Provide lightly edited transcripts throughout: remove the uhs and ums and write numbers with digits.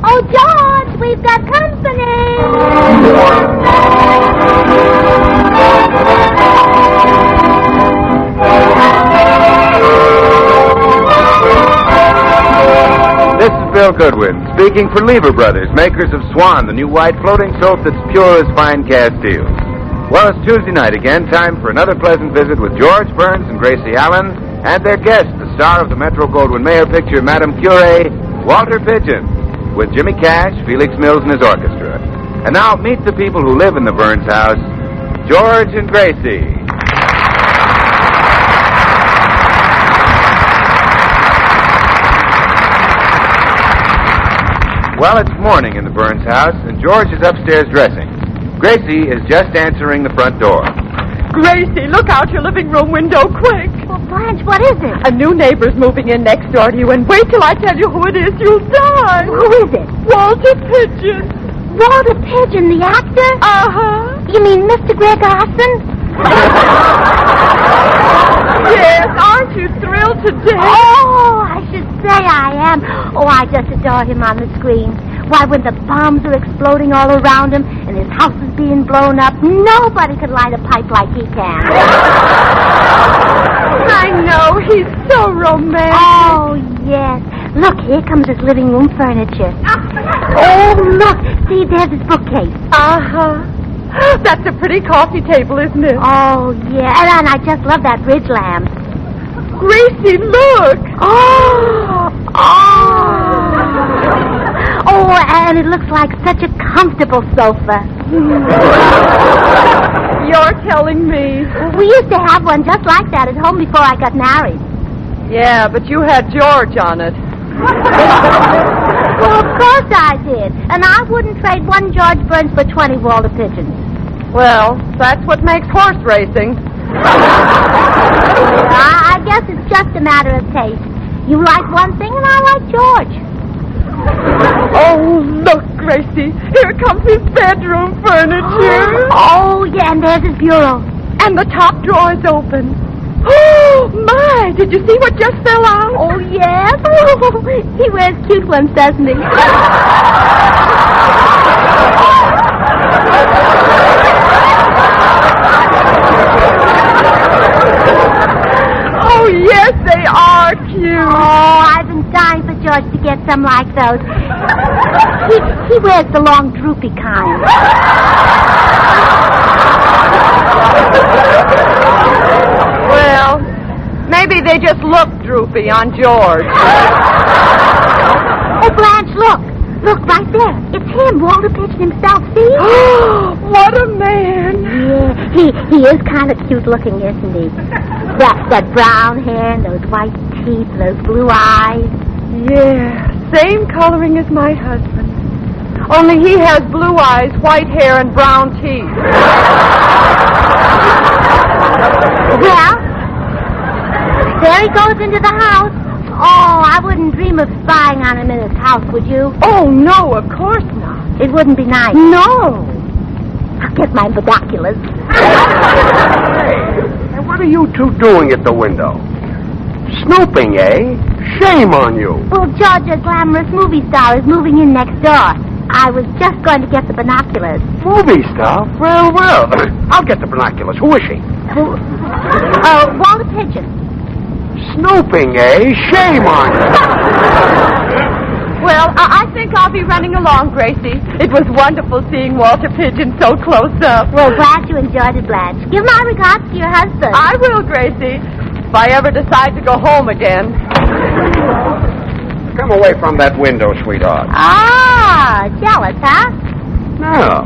Oh, George, we've got company. This is Bill Goodwin, speaking for Lever Brothers, makers of Swan, the new white floating soap that's pure as fine Castile. Well, it's Tuesday night again, time for another pleasant visit with George Burns and Gracie Allen, and their guest, the star of the Metro-Goldwyn-Mayer picture, Madame Curie, Walter Pidgeon, with Jimmy Cash, Felix Mills, and his orchestra. And now, meet the people who live in the Burns house, George and Gracie. Well, it's morning in the Burns house, and George is upstairs dressing. Gracie is just answering the front door. Gracie, look out your living room window, quick. Well, Blanche, what is it? A new neighbor's moving in next door to you, and wait till I tell you who it is. You'll die. Who is it? Walter Pidgeon. Walter Pidgeon, the actor? Uh-huh. You mean Mr. Greg Arson? Yes, aren't you thrilled to death? Oh, I should say I am. Oh, I just adore him on the screen. Why, when the bombs are exploding all around him and his house is being blown up, nobody could light a pipe like he can. I know, he's so romantic. Oh, yes. Look, here comes his living room furniture. Oh, look. See, there's his bookcase. Uh-huh. That's a pretty coffee table, isn't it? Oh, yeah. And I just love that ridge lamp. Gracie, look. Oh. Oh, and it looks like such a comfortable sofa. You're telling me. We used to have one just like that at home before I got married. Yeah, but you had George on it. Well, of course I did. And I wouldn't trade one George Burns for 20 Walter Pidgeons. Well, that's what makes horse racing. I guess it's just a matter of taste. You like one thing and I like George. Oh, look, Gracie. Here comes his bedroom furniture. Oh, yeah, and there's his bureau. And the top drawer is open. Oh, my. Did you see what just fell out? Oh, yes. He wears cute ones, doesn't he? Oh, yes, they are cute. Oh, I've been dying for George to get some like those. He wears the long, droopy kind. Well, maybe they just look droopy on George. Oh, Blanche, look. Look, right there. It's him, Walter Pidgeon himself, see? What a man. Yeah, he is kind of cute looking, isn't he? That brown hair and those white teeth, those blue eyes. Yeah, same coloring as my husband. Only he has blue eyes, white hair, and brown teeth. Well, there he goes into the house. Oh, I wouldn't dream of spying on him in his house, would you? Oh, no, of course not. It wouldn't be nice. No. I'll get my binoculars. Hey, what are you two doing at the window? Snooping, eh? Shame on you. Well, George, a glamorous movie star, is moving in next door. I was just going to get the binoculars. Movie stuff? Well, I'll get the binoculars. Who is she? Walter Pidgeon. Snooping, eh? Shame on you. Well, I think I'll be running along, Gracie. It was wonderful seeing Walter Pidgeon so close up. Well, glad you enjoyed it, Blanche. Give my regards to your husband. I will, Gracie, if I ever decide to go home again. Come away from that window, sweetheart. Ah, jealous, huh? No.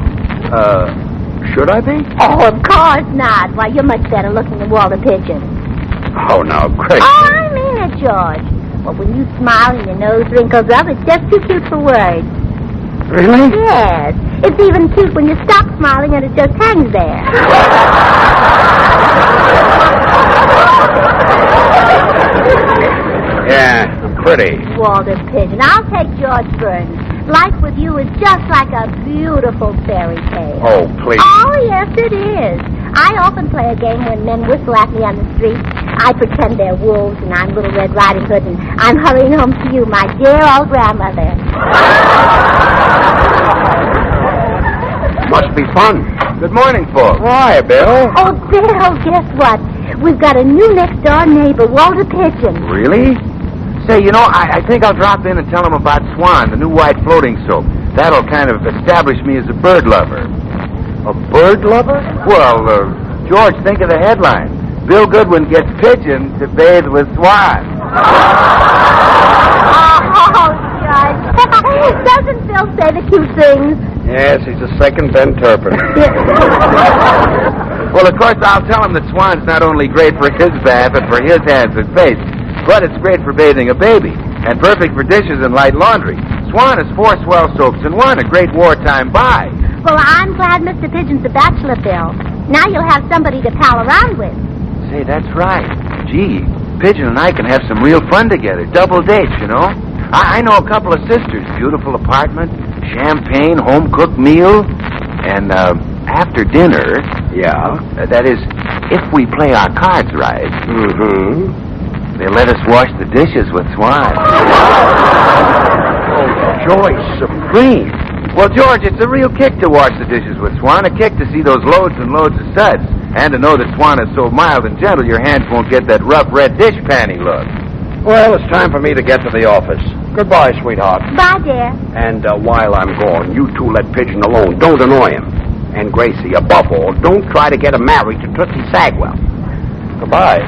Should I be? Oh, of course not. Why, you're much better looking than Walter Pidgeon. Oh, now, Gracie. Oh, I mean it, George. Well, when you smile and your nose wrinkles up, it's just too cute for words. Really? Yes. It's even cute when you stop smiling and it just hangs there. Yeah, pretty. Walter Pidgeon. I'll take George Burns. Life with you is just like a beautiful fairy tale. Oh, please. Oh, yes, it is. I often play a game when men whistle at me on the street. I pretend they're wolves and I'm Little Red Riding Hood and I'm hurrying home to you, my dear old grandmother. Must be fun. Good morning, folks. Why, Bill? Oh, Bill, guess what? We've got a new next-door neighbor, Walter Pidgeon. Really? Say, I think I'll drop in and tell him about Swan, the new white floating soap. That'll kind of establish me as a bird lover. A bird lover? Well, George, think of the headline. Bill Goodwin gets Pigeon to bathe with Swan. Oh, Judge. Doesn't Bill say the cute things? Yes, he's a second interpreter. Well, of course, I'll tell him that Swan's not only great for his bath and for his hands and face, but it's great for bathing a baby and perfect for dishes and light laundry. Swan is 4 swell soaps in one, a great wartime buy. Well, I'm glad Mr. Pigeon's a bachelor, Bill. Now you'll have somebody to pal around with. Say, that's right. Gee, Pigeon and I can have some real fun together. Double dates, I know a couple of sisters. Beautiful apartment, champagne, home-cooked meal, and after dinner... Yeah? That is, if we play our cards right... Mm-hmm. They let us wash the dishes with Swan. Oh, joy supreme. Well, George, it's a real kick to wash the dishes with Swan. A kick to see those loads and loads of suds. And to know that Swan is so mild and gentle, your hands won't get that rough red dish panty look. Well, it's time for me to get to the office. Goodbye, sweetheart. Bye, dear. And while I'm gone, you two let Pigeon alone. Don't annoy him. And Gracie, above all, don't try to get him married to Tootsie Sagwell. Goodbye.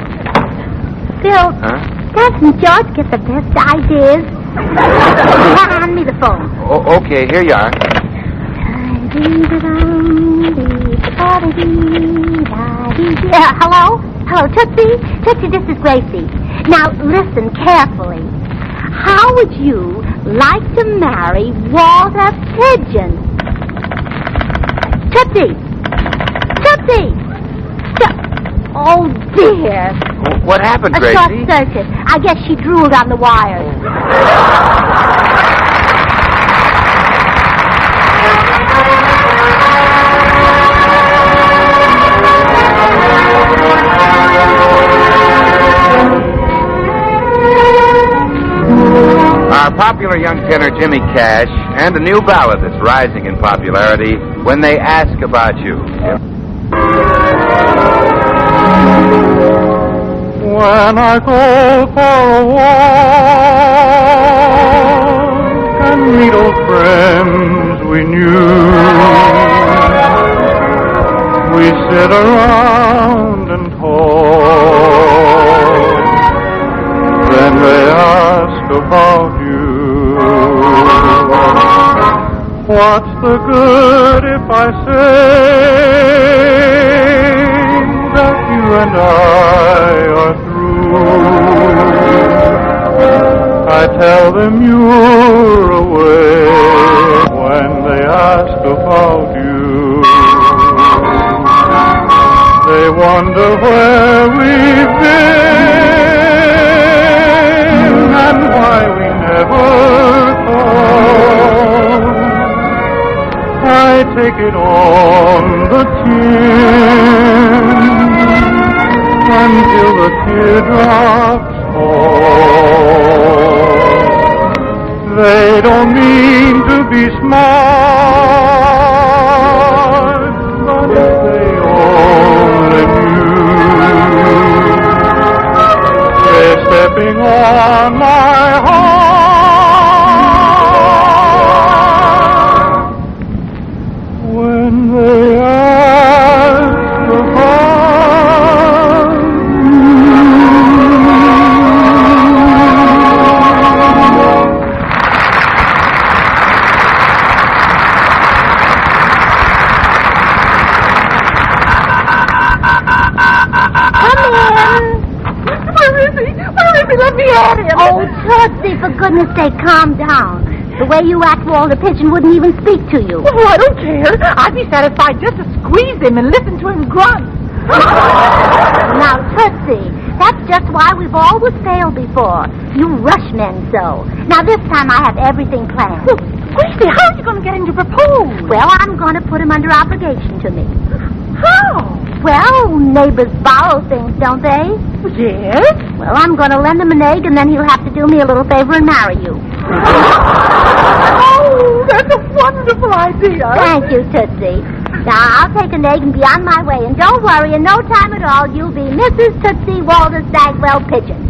Bill, Huh? doesn't George get the best ideas? Hand me the phone. Oh, okay, here you are. Hello? Hello, Tootsie? Tootsie, this is Gracie. Now, listen carefully. How would you like to marry Walter Pidgeon? Tootsie! Tootsie! Oh, dear. What happened, A Gracie? short circuit. I guess she drooled on the wires. Our popular young tenor Jimmy Cash and a new ballad that's rising in popularity, When They Ask About You. When I go for a walk and meet old friends we knew, we sit around and talk. Then they ask about you. What's the good if I say that you and I are through? I tell them you're away when they ask about you. They wonder where we've been and why we never called. I take it on the chin until the teardrops fall. They don't mean to be smart, but if they only knew, they're stepping on my heart when they ask about Let me at him. Oh, Tootsie, for goodness sake, calm down. The way you act, Walter Pigeon wouldn't even speak to you. Oh, I don't care. I'd be satisfied just to squeeze him and listen to him grunt. Now, Tootsie, that's just why we've always failed before. You rush men so. Now, this time I have everything planned. Well, Gracie, how are you going to get him to propose? Well, I'm going to put him under obligation to me. How? Well, neighbors borrow things, don't they? Yes? Well, I'm going to lend him an egg, and then he'll have to do me a little favor and marry you. Oh, that's a wonderful idea. Thank you, Tootsie. Now, I'll take an egg and be on my way. And don't worry, in no time at all, you'll be Mrs. Tootsie Walter Stagwell Pidgeon.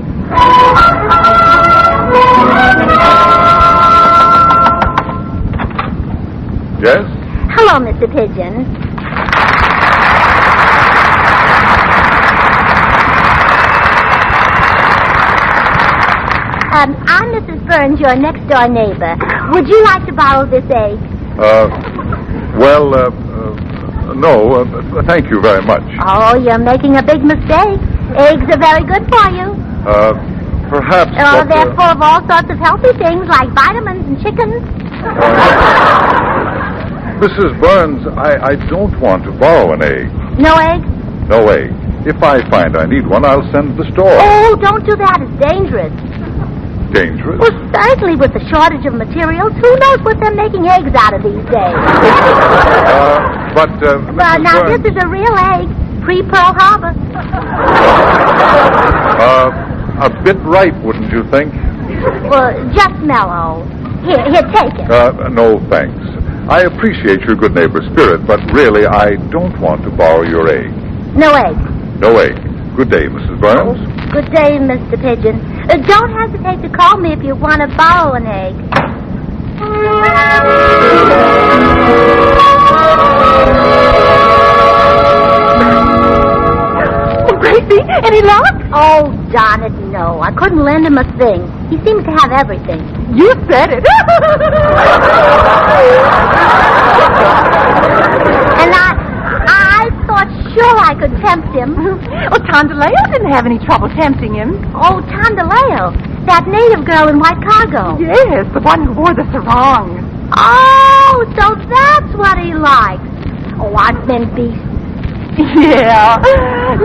Yes? Hello, Mr. Pidgeon. I'm Mrs. Burns, your next-door neighbor. Would you like to borrow this egg? No, thank you very much. Oh, you're making a big mistake. Eggs are very good for you. Perhaps... Oh, they're full of all sorts of healthy things like vitamins and chickens. Mrs. Burns, I don't want to borrow an egg. No egg? No egg. If I find I need one, I'll send to the store. Oh, don't do that. It's dangerous. Dangerous? Well, certainly with the shortage of materials, who knows what they're making eggs out of these days? Mrs. Now, Burns... this is a real egg, pre-Pearl Harbor. A bit ripe, wouldn't you think? Well, just mellow. Here, take it. No, thanks. I appreciate your good neighbor spirit, but really, I don't want to borrow your egg. No egg. No egg. Good day, Mrs. Burns. Good day, Mr. Pidgeon. Don't hesitate to call me if you want to borrow an egg. Gracie, any luck? Oh, darn it, no. I couldn't lend him a thing. He seems to have everything. You said it. And I thought sure I could tempt him. Well, Tondaleo didn't have any trouble tempting him. Oh, Tondaleo, that native girl in white cargo. Yes, the one who wore the sarong. Oh, so that's what he likes. Oh, I've been beast. Yeah,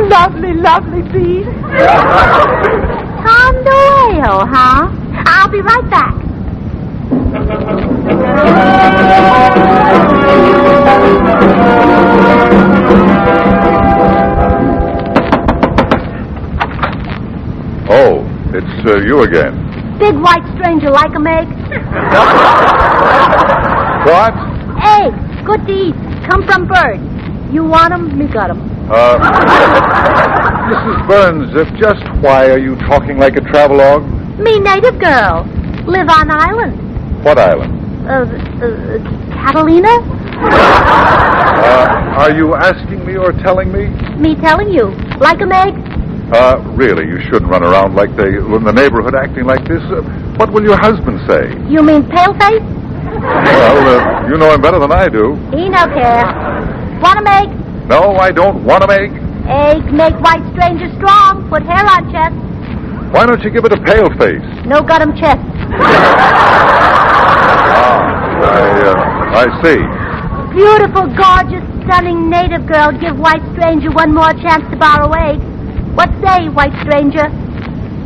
lovely, lovely beast. Tondaleo, huh? I'll be right back. Oh, it's you again. Big white stranger like 'em egg? What? Eggs, good to eat, come from birds. You want 'em, me got 'em. Mrs. Burns, just why are you talking like a travelogue? Me native girl, live on island. What island? Catalina? Are you asking me or telling me? Me telling you, like 'em egg? Really, you shouldn't run around like in the neighborhood acting like this. What will your husband say? You mean paleface? Well, you know him better than I do. He no care. Want 'em egg? No, I don't want him egg. Eggs make white stranger strong. Put hair on chest. Why don't you give it a pale face? No got 'em chest. I see. Beautiful, gorgeous, stunning native girl give white stranger one more chance to borrow egg. What say, white stranger?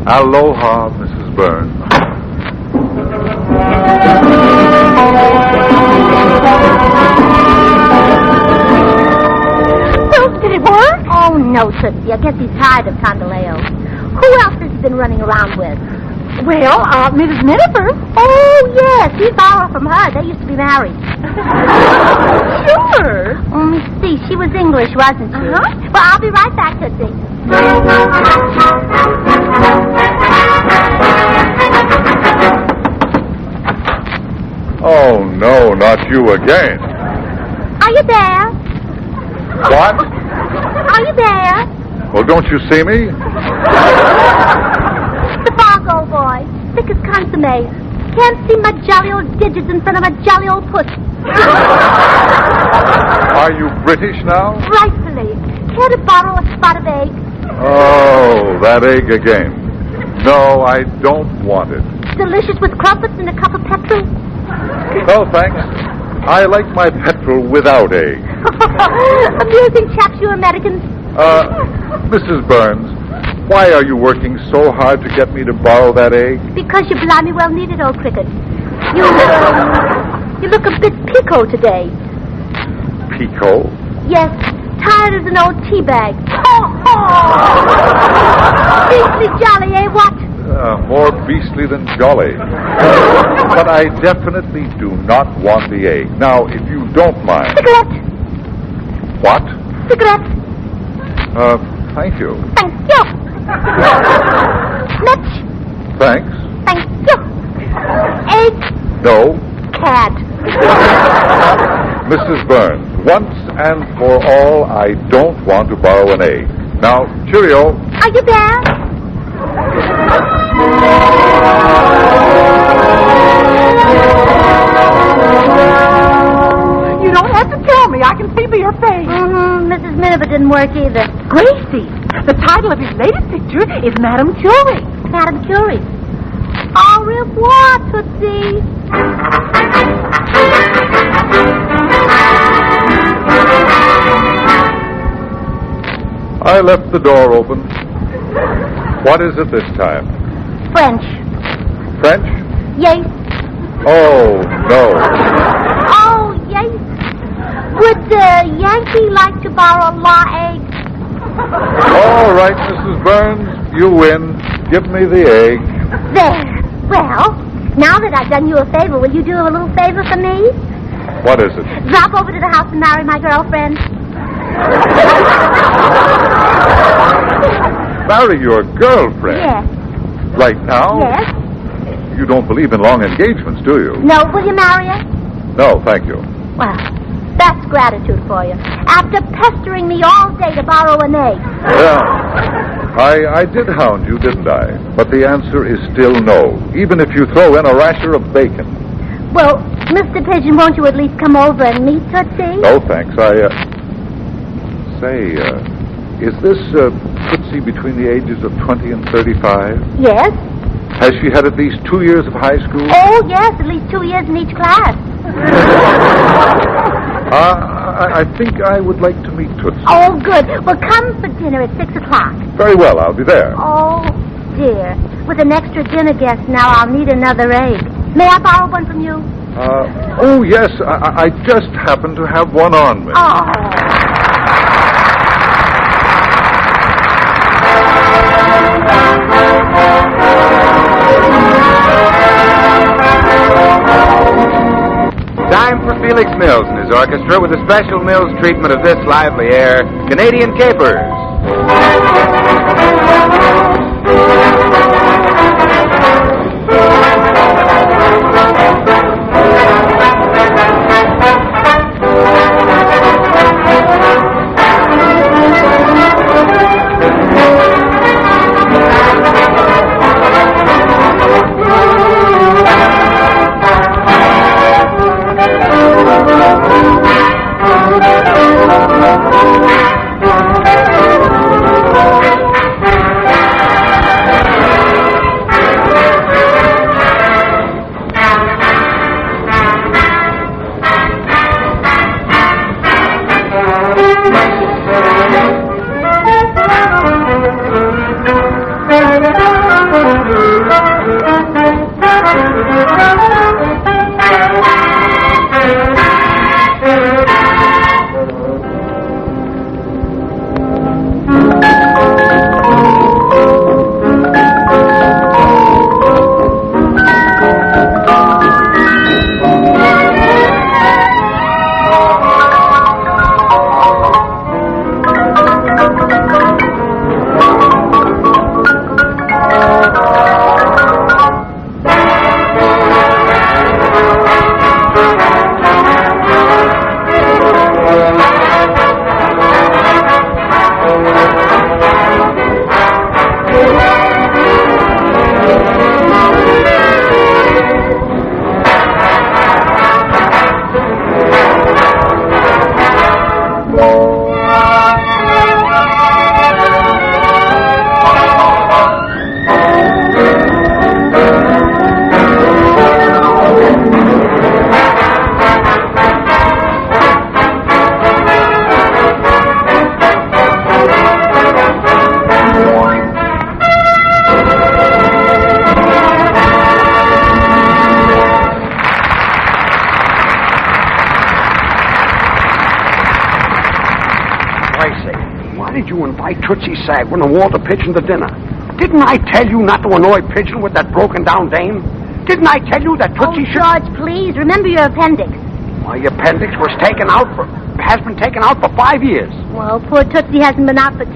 Aloha, Mrs. Burns. Well, did it work? Oh, no, Tootsie. I guess he's tired of Tondaleo. Who else has he been running around with? Well, Mrs. Minifer. Oh, yes. He borrowed from her. They used to be married. Sure. Let me see. She was English, wasn't she? Uh-huh. Well, I'll be right back, Tootsie. Oh, no, not you again. Are you there? What? Are you there? Well, don't you see me? The Fargo boy. Thick as consomme. Can't see my jolly old digits in front of a jolly old puss. Are you British now? Rightfully. Care to borrow a spot of egg? Oh, that egg again. No, I don't want it. Delicious with crumpets and a cup of petrol? No, thanks. I like my petrol without egg. Amusing chaps, you Americans. Mrs. Burns, why are you working so hard to get me to borrow that egg? Because you blimey well needed, old cricket. You look a bit pico today. Pico? Yes, tired as an old tea bag. Beastly jolly, eh, what? More beastly than jolly. But I definitely do not want the egg. Now, if you don't mind... Cigarette. What? Cigarette. Thank you. Thank you. Mitch. Thanks. Thank you. Egg. No. Cat. Mrs. Burns, once and for all, I don't want to borrow an egg. Now, cheerio. Are you there? You don't have to tell me. I can see by your face. Mrs. Miniver didn't work either. Gracie, the title of his latest picture is Madame Curie. Madame Curie. Au revoir, Tootsie. I left the door open. What is it this time? French. French? Yes. Oh, no. Oh, yes. Would Yankee like to borrow law egg? All right, Mrs. Burns, you win. Give me the egg. There. Well, now that I've done you a favor, will you do a little favor for me? What is it? Drop over to the house and marry my girlfriend. Marry your girlfriend? Yes. Right now? Yes. You don't believe in long engagements, do you? No, will you marry her? No, thank you. Well, that's gratitude for you. After pestering me all day to borrow an egg. Yeah. I did hound you, didn't I? But the answer is still no, even if you throw in a rasher of bacon. Well, Mr. Pidgeon, won't you at least come over and meet Tootsie? No, thanks. Say, is this Tootsie between the ages of 20 and 35? Yes. Has she had at least 2 years of high school? Oh, yes, at least 2 years in each class. I think I would like to meet Tootsie. Oh, good. Well, come for dinner at 6 o'clock. Very well, I'll be there. Oh, dear. With an extra dinner guest now, I'll need another egg. May I borrow one from you? Oh, yes, I just happen to have one on me. Oh. Time for Felix Mills and his orchestra with a special Mills treatment of this lively air, Canadian Capers. Tootsie Sagwin and Walter Pidgeon to dinner. Didn't I tell you not to annoy Pidgeon with that broken-down dame? Didn't I tell you that Tootsie should... George, please, remember your appendix. My appendix has been taken out for 5 years. Well, poor Tootsie hasn't been out for 10.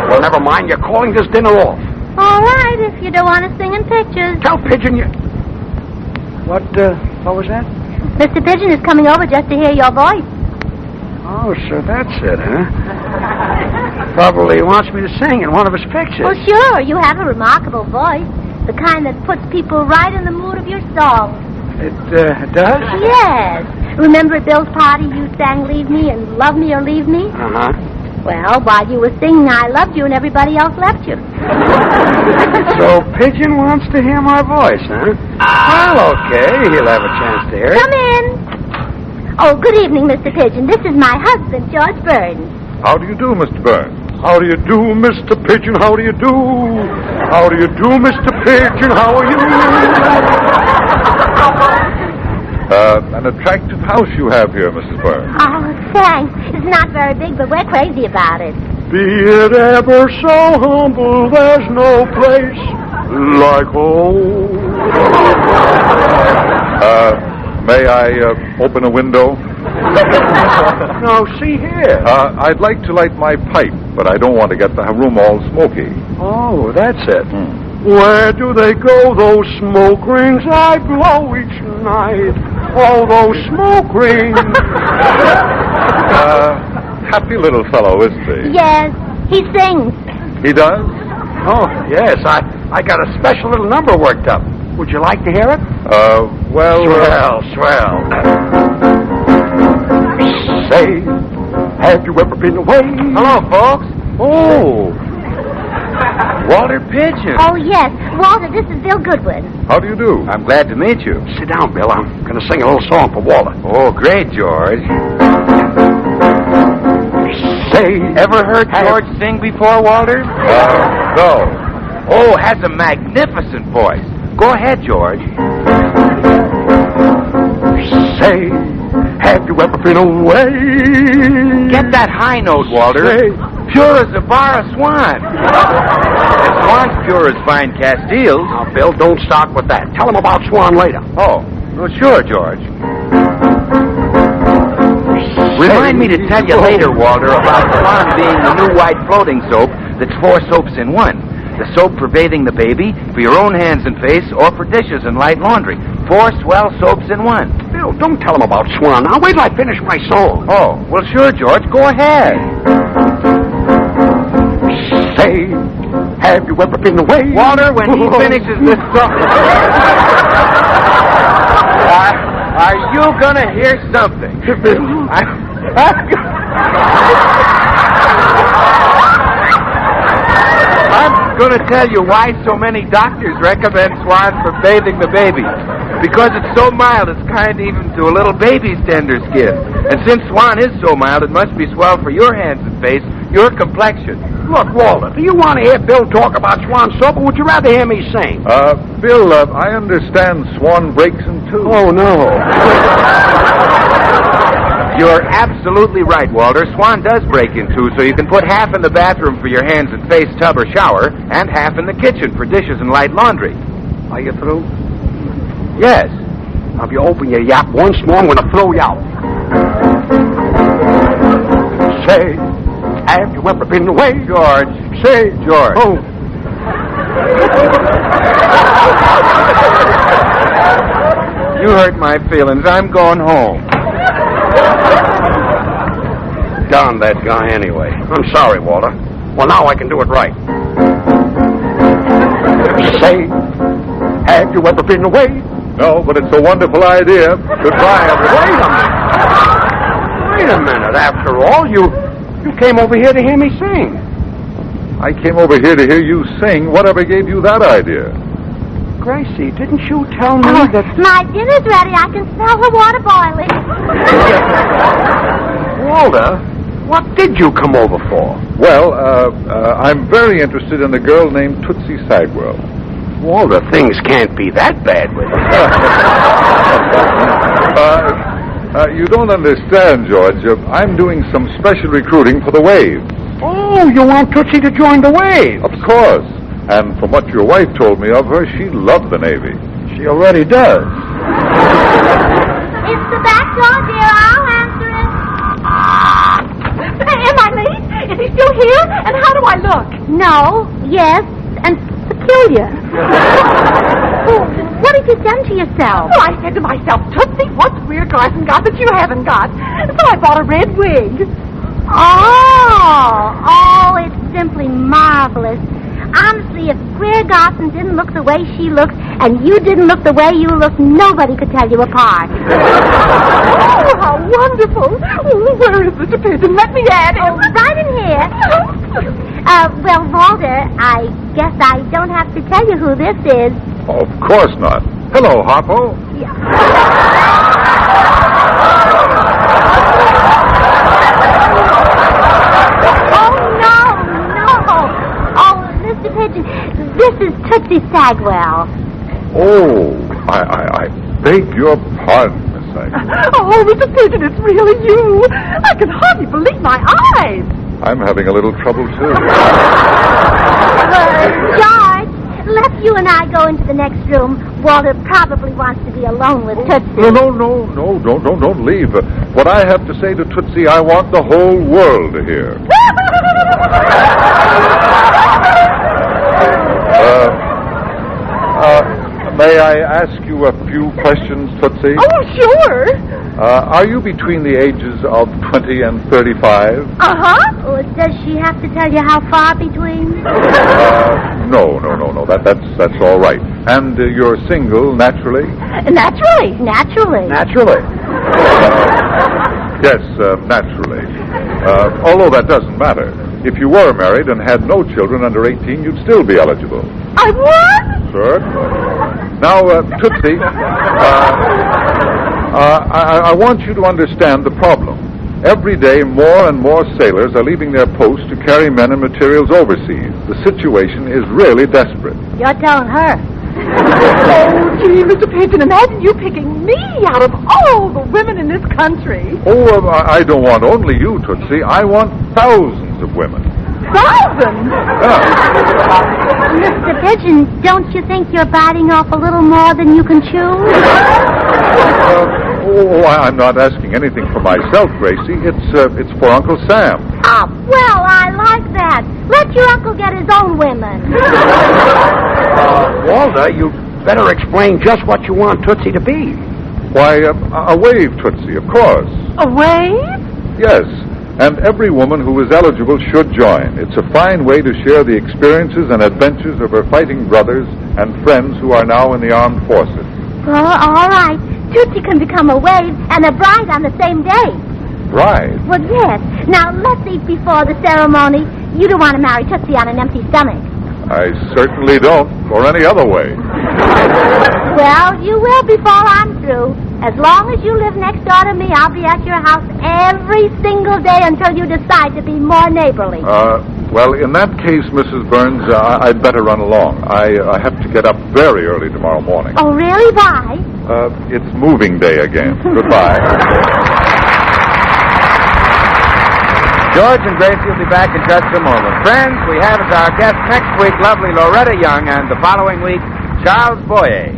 Well, never mind. You're calling this dinner off. All right, if you don't want to sing in pictures. Tell Pidgeon you... What was that? Mr. Pidgeon is coming over just to hear your voice. Oh, so that's it, huh? Probably wants me to sing in one of his pictures. Well, sure, you have a remarkable voice. The kind that puts people right in the mood of your song. It does? Yes. Remember at Bill's party you sang Leave Me and Love Me or Leave Me? Uh-huh. Well, while you were singing I loved you and everybody else left you. So Pidgeon wants to hear my voice, huh? Well, okay. He'll have a chance to hear it. Come in. Oh, good evening, Mr. Pidgeon. This is my husband, George Burns. How do you do, Mr. Burns? How do you do, Mr. Pidgeon? How do you do? How do you do, Mr. Pidgeon? How are you? An attractive house you have here, Mrs. Burns. Oh, thanks. It's not very big, but we're crazy about it. Be it ever so humble, there's no place like home. May I open a window? Now, see here. I'd like to light my pipe, but I don't want to get the room all smoky. Oh, that's it. Where do they go, those smoke rings I blow each night? Oh, those smoke rings. Happy little fellow, isn't he? Yes, he sings. He does? Oh, yes. I got a special little number worked up. Would you like to hear it? Swell. Say, have you ever been away? Hello, folks. Oh. Walter Pidgeon. Oh, yes. Walter, this is Bill Goodwin. How do you do? I'm glad to meet you. Sit down, Bill. I'm going to sing a little song for Walter. Oh, great, George. Say, Ever heard George sing before, Walter? No. Oh, has a magnificent voice. Go ahead, George. Say, have you ever been away? Get that high note, Walter. Say, Pure as a bar of swan. And swan's pure as fine Castiles. now, Bill, don't start with that. Tell him about Swan later. Oh, well, sure, George. Remind me to tell you later, Walter, about Swan being the new white floating soap that's 4 soaps in one. The soap for bathing the baby, for your own hands and face, or for dishes and light laundry. 4 swell soaps in one. Bill, don't tell him about Swan. Now, wait till I finish my song. Oh, well, sure, George. Go ahead. Say, have you ever been away? Walter, when he finishes this song... Are you going to hear something? I'm going to tell you why so many doctors recommend Swan for bathing the baby. Because it's so mild, it's kind even to a little baby's tender skin. And since Swan is so mild, it must be swell for your hands and face, your complexion. Look, Walter, do you want to hear Bill talk about Swan soap, or would you rather hear me sing? Bill, I understand Swan breaks in two. Oh, no. You're absolutely right, Walter. Swan does break in two, so you can put half in the bathroom for your hands and face tub or shower, and half in the kitchen for dishes and light laundry. Are you through? Yes. Now, if you open your yap once more, I'm going to throw you out. Say, have you ever been away? George. Say, George. Oh. You hurt my feelings. I'm going home. Darn that guy anyway. I'm sorry, Walter. Well, now I can do it right. Say, have you ever been away? No, but it's a wonderful idea. Goodbye, everybody. Wait a minute. After all, you came over here to hear me sing. I came over here to hear you sing. Whatever gave you that idea? Gracie, didn't you tell me that... My dinner's ready. I can smell the water boiling. Walter, what did you come over for? Well, I'm very interested in a girl named Tootsie Sagwell. Walter, things can't be that bad with you. You don't understand, George. I'm doing some special recruiting for the Waves. Oh, you want Tootsie to join the Waves? Of course. And from what your wife told me of her, she loved the Navy. She already does. It's the back door, dear. I'll answer it. Am I late? Is he still here? And how do I look? No, yes, and peculiar. What have you done to yourself? Well, I said to myself, Tootsie, what's weird Garson got that you haven't got? So I bought a red wig. Oh, it's simply marvelous. Honestly, if Greer Garson didn't look the way she looks, and you didn't look the way you look, nobody could tell you apart. Oh, how wonderful. Oh, where is Mr. Pidgeon? Let me at him. Oh, right in here. Well, Walter, I guess I don't have to tell you who this is. Of course not. Hello, Harpo. Yeah. Pidgeon, this is Tootsie Sagwell. Oh, I beg your pardon, Miss Sagwell. Oh, Mr. Pidgeon, it's really you. I can hardly believe my eyes. I'm having a little trouble, too. George, let's you and I go into the next room. Walter probably wants to be alone with Tootsie. No, don't leave. What I have to say to Tootsie, I want the whole world to hear. May I ask you a few questions, Tootsie? Oh, sure. Are you between the ages of 20 and 35? Uh-huh. Oh, does she have to tell you how far between? No. That's all right. And you're single, naturally? Naturally. Naturally. Naturally. Yes, naturally. Although that doesn't matter. If you were married and had no children under 18, you'd still be eligible. I what? Sure. Now, Tootsie, I want you to understand the problem. Every day, more and more sailors are leaving their posts to carry men and materials overseas. The situation is really desperate. You're telling her. Oh, gee, Mr. Pidgeon, imagine you picking me out of all the women in this country. Oh, I don't want only you, Tootsie. I want thousands of women. Thousands? Yeah. Mr. Pidgeon, don't you think you're biting off a little more than you can chew? I'm not asking anything for myself, Gracie. It's for Uncle Sam. Oh, well, I like that. Let your uncle get his own women. Walter, you better explain just what you want Tootsie to be. Why, a wave, Tootsie, of course. A wave? Yes, and every woman who is eligible should join. It's a fine way to share the experiences and adventures of her fighting brothers and friends who are now in the armed forces. Oh, all right. Tootsie can become a wave and a bride on the same day. Bride? Well, yes. Now, let's eat before the ceremony. You don't want to marry Tootsie on an empty stomach. I certainly don't, or any other way. Well, you will before I'm through. As long as you live next door to me, I'll be at your house every single day until you decide to be more neighborly. Well, in that case, Mrs. Burns, I'd better run along. I have to get up very early tomorrow morning. Oh, really? Why? It's moving day again. Goodbye. George and Gracie will be back in just a moment. Friends, we have as our guest next week lovely Loretta Young, and the following week, Charles Boyer.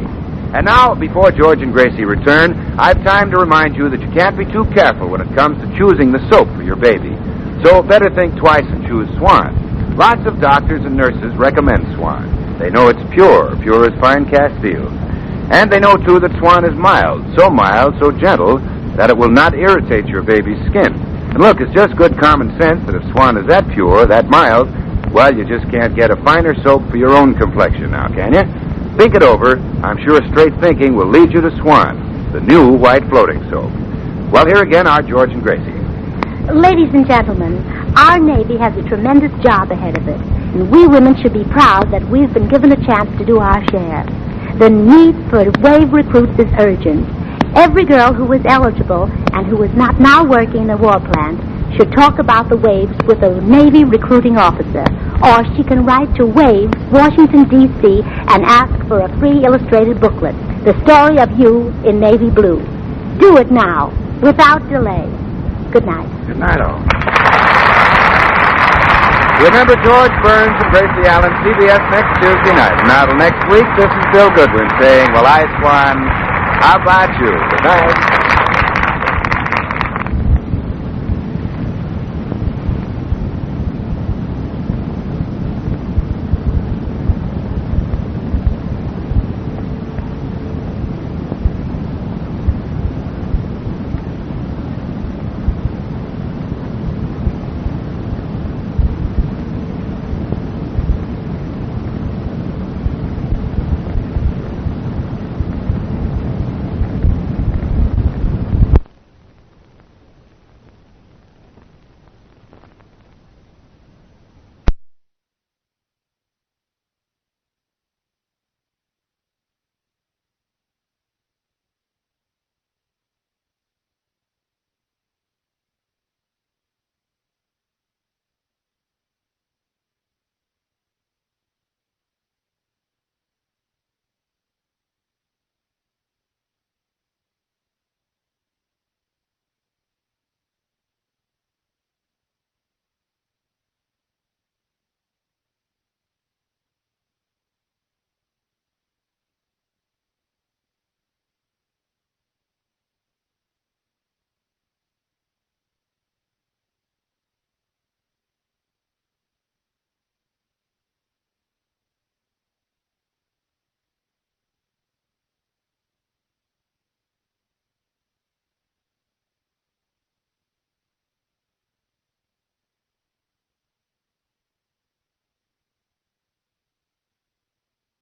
And now, before George and Gracie return, I've time to remind you that you can't be too careful when it comes to choosing the soap for your baby. So better think twice and choose Swan. Lots of doctors and nurses recommend Swan. They know it's pure as fine Castile. And they know, too, that Swan is mild, so gentle, that it will not irritate your baby's skin. And look, it's just good common sense that if Swan is that pure, that mild, well, you just can't get a finer soap for your own complexion now, can you? Think it over. I'm sure straight thinking will lead you to Swan, the new white floating soap. Well, here again are George and Gracie. Ladies and gentlemen, our Navy has a tremendous job ahead of it, and we women should be proud that we've been given a chance to do our share. The need for wave recruits is urgent. Every girl who is eligible and who is not now working in a war plant should talk about the waves with a Navy recruiting officer, or she can write to Waves, Washington, D.C., and ask for a free illustrated booklet, The Story of You in Navy Blue. Do it now, without delay. Good night. Good night, all. Remember George Burns and Gracie Allen, CBS next Tuesday night. Now till next week, this is Bill Goodwin saying, well, I, Swan, how about you? Good night.